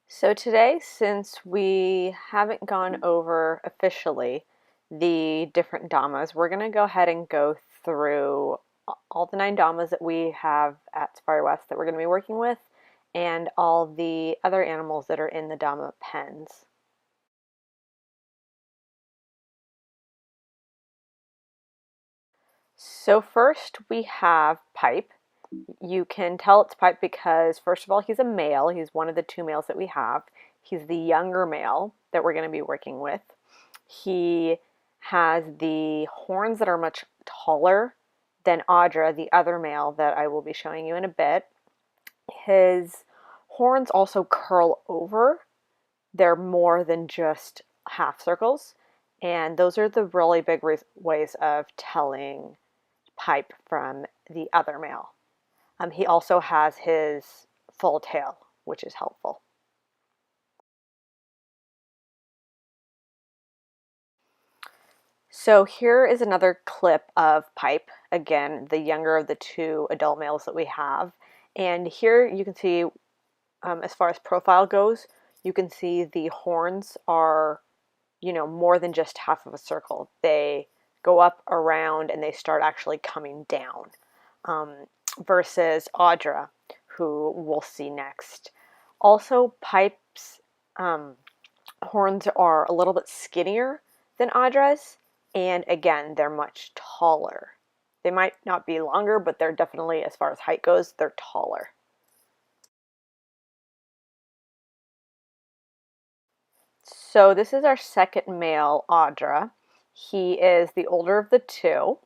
So today, since we haven't gone over officially the different Damas, we're going to go ahead and go through all the 9 Damas that we have at Safari West that we're going to be working with, and all the other animals that are in the Dama pens. So first we have Pipe. You can tell it's Pipe because, first of all, he's a male. He's one of the 2 males that we have. He's the younger male that we're going to be working with. He has the horns that are much taller than Audra, the other male that I will be showing you in a bit. His horns also curl over. They're more than just half circles. And those are the really big ways of telling Pipe from the other male. He also has his full tail, which is helpful. So here is another clip of Pipe, again, the younger of the 2 adult males that we have. And here you can see, as far as profile goes, you can see the horns are, more than just half of a circle. They go up, around, and they start actually coming down. Versus Audra, who we'll see next. Also, Pipe's horns are a little bit skinnier than Audra's, and again, they're much taller. They might not be longer, but they're definitely, as far as height goes, they're taller. So this is our second male, Audra. He is the older of the 2,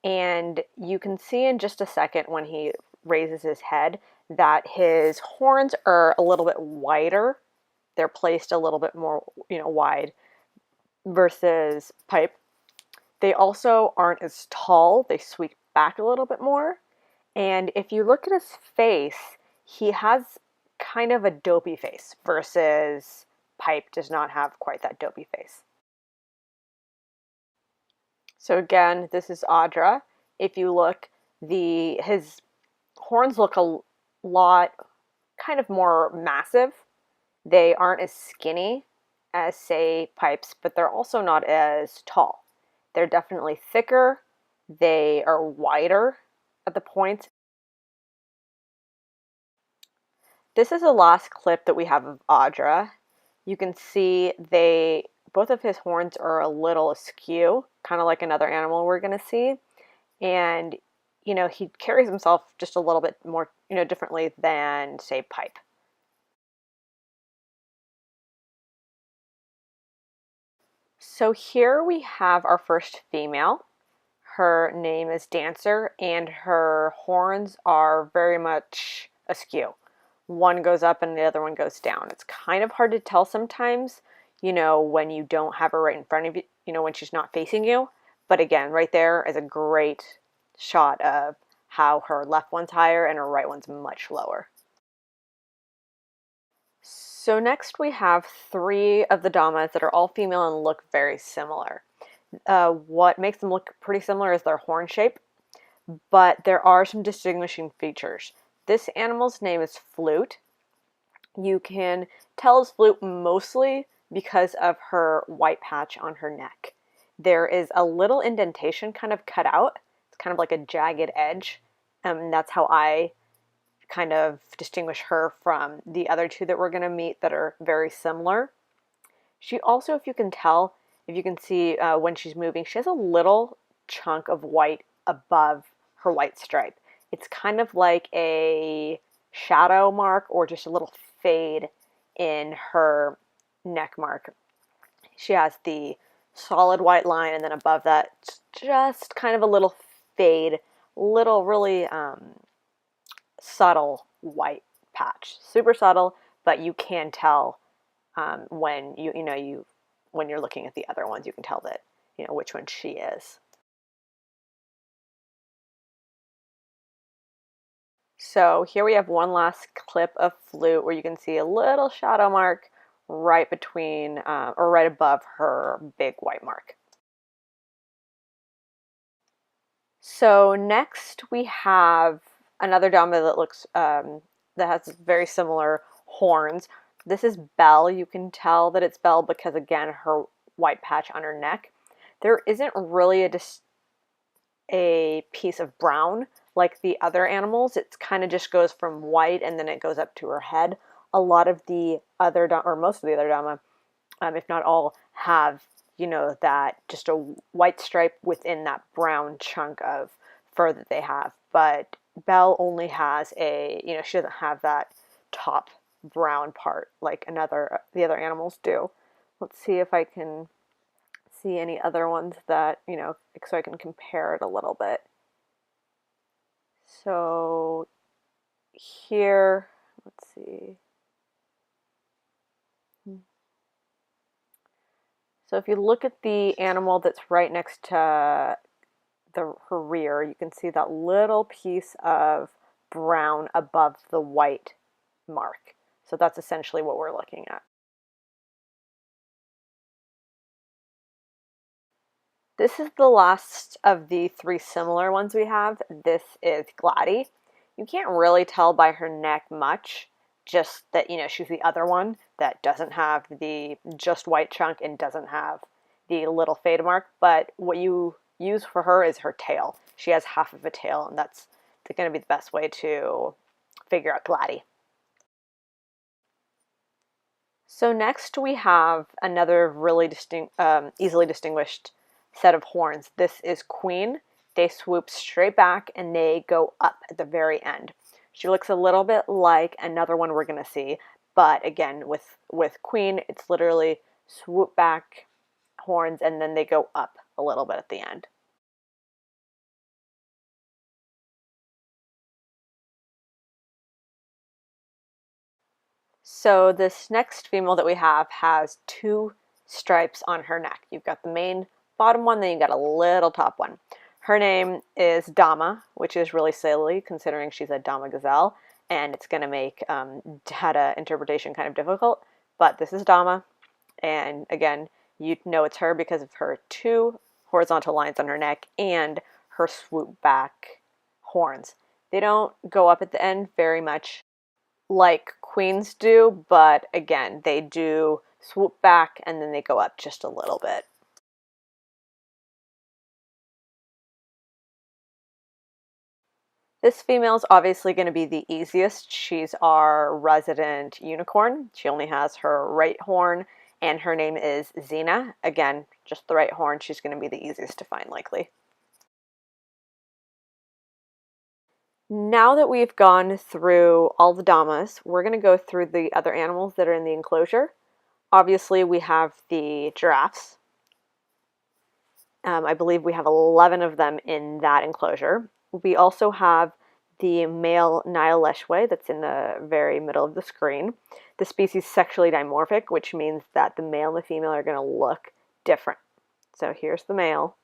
and you can see in just a second when he raises his head that his horns are a little bit wider. They're placed a little bit more, wide versus Pipe. They also aren't as tall. They sweep back a little bit more. And if you look at his face, he has kind of a dopey face versus Pipe does not have quite that dopey face. So again, this is Audra. If you look, his horns look a lot kind of more massive. They aren't as skinny as, say, Pipe's, but they're also not as tall. They're definitely thicker. They are wider at the points. This is the last clip that we have of Audra. You can see both of his horns are a little askew, kind of like another animal we're going to see. And, he carries himself just a little bit more, differently than, say, Pipe. So here we have our first female. Her name is Dancer, and her horns are very much askew. One goes up and the other one goes down. It's kind of hard to tell sometimes, when you don't have her right in front of you, when she's not facing you. But again, right there is a great shot of how her left one's higher and her right one's much lower. So next we have 3 of the Damas that are all female and look very similar. What makes them look pretty similar is their horn shape, but there are some distinguishing features. This animal's name is Flute. You can tell it's Flute mostly because of her white patch on her neck. There is a little indentation kind of cut out. It's kind of like a jagged edge. That's how I kind of distinguish her from the other 2 that we're going to meet that are very similar. She also, if you can see when she's moving, she has a little chunk of white above her white stripe. It's kind of like a shadow mark or just a little fade in her neck mark. She has the solid white line, and then above that, just kind of a little fade, really subtle white patch. Super subtle, but you can tell when when you're looking at the other ones, you can tell that which one she is. So here we have one last clip of Flute where you can see a little shadow mark right between or right above her big white mark. So next we have another Dama that looks that has very similar horns. This is Belle. You can tell that it's Belle because, again, her white patch on her neck. There isn't really a piece of brown like the other animals. It kind of just goes from white and then it goes up to her head. A lot of the other, or most of the other Dama, if not all, have, that just a white stripe within that brown chunk of fur that they have. But Belle only has she doesn't have that top brown part like the other animals do. Let's see if I can see any other ones that, so I can compare it a little bit. So here, let's see. So if you look at the animal that's right next to her rear, you can see that little piece of brown above the white mark. So that's essentially what we're looking at. This is the last of the three similar ones we have. This is Gladdy. You can't really tell by her neck much, just that, she's the other one that doesn't have the just white chunk and doesn't have the little fade mark. But what you use for her is her tail. She has half of a tail, and that's going to be the best way to figure out Gladdy. So next we have another really easily distinguished set of horns. This is Queen. They swoop straight back and they go up at the very end. She looks a little bit like another one we're going to see, but again, with Queen, it's literally swoop back horns and then they go up a little bit at the end. So this next female that we have has two stripes on her neck. You've got the main bottom one, then you've got a little top one. Her name is Dama, which is really silly considering she's a Dama gazelle, and it's going to make data interpretation kind of difficult, but this is Dama, and again, you know it's her because of her two horizontal lines on her neck and her swoop back horns. They don't go up at the end very much like queens do, but again, they do swoop back and then they go up just a little bit. This female is obviously going to be the easiest. She's our resident unicorn. She only has her right horn, and her name is Xena. Again, just the right horn. She's going to be the easiest to find, likely. Now that we've gone through all the Damas, we're going to go through the other animals that are in the enclosure. Obviously, we have the giraffes. I believe we have 11 of them in that enclosure. We also have the male Nile leshwe that's in the very middle of the screen. The species is sexually dimorphic, which means that the male and the female are going to look different. So here's the male.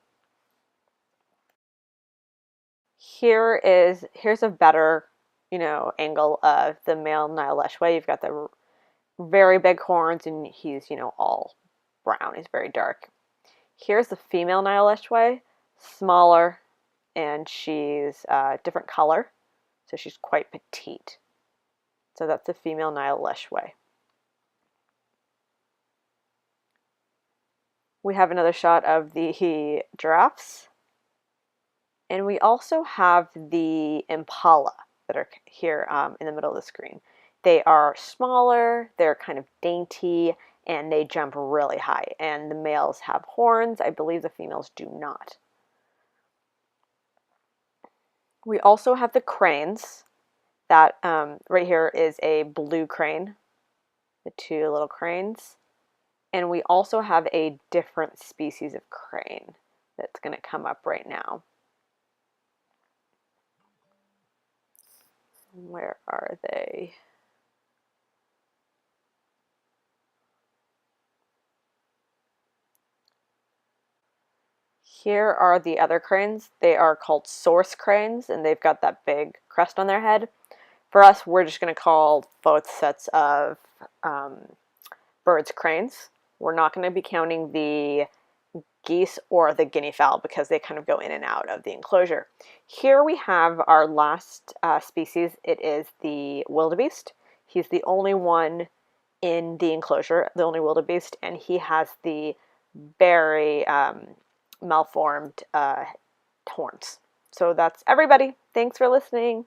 Here's a better, angle of the male Nile leshwe. You've got the very big horns, and he's, all brown. He's very dark. Here's the female Nile leshwe, smaller, and she's a different color, so she's quite petite. So that's the female Nile leshwe. We have another shot of the giraffes. And we also have the impala that are here in the middle of the screen. They are smaller, they're kind of dainty, and they jump really high. And the males have horns. I believe the females do not. We also have the cranes. That right here is a blue crane, the two little cranes. And we also have a different species of crane that's going to come up right now. Where are they? Here are the other cranes. They are called source cranes, and they've got that big crest on their head. For us, we're just going to call both sets of birds cranes. We're not going to be counting the geese or the guinea fowl because they kind of go in and out of the enclosure. Here we have our last species. It is the wildebeest. He's the only one in the enclosure, the only wildebeest, and he has the very malformed horns. So that's everybody. Thanks for listening.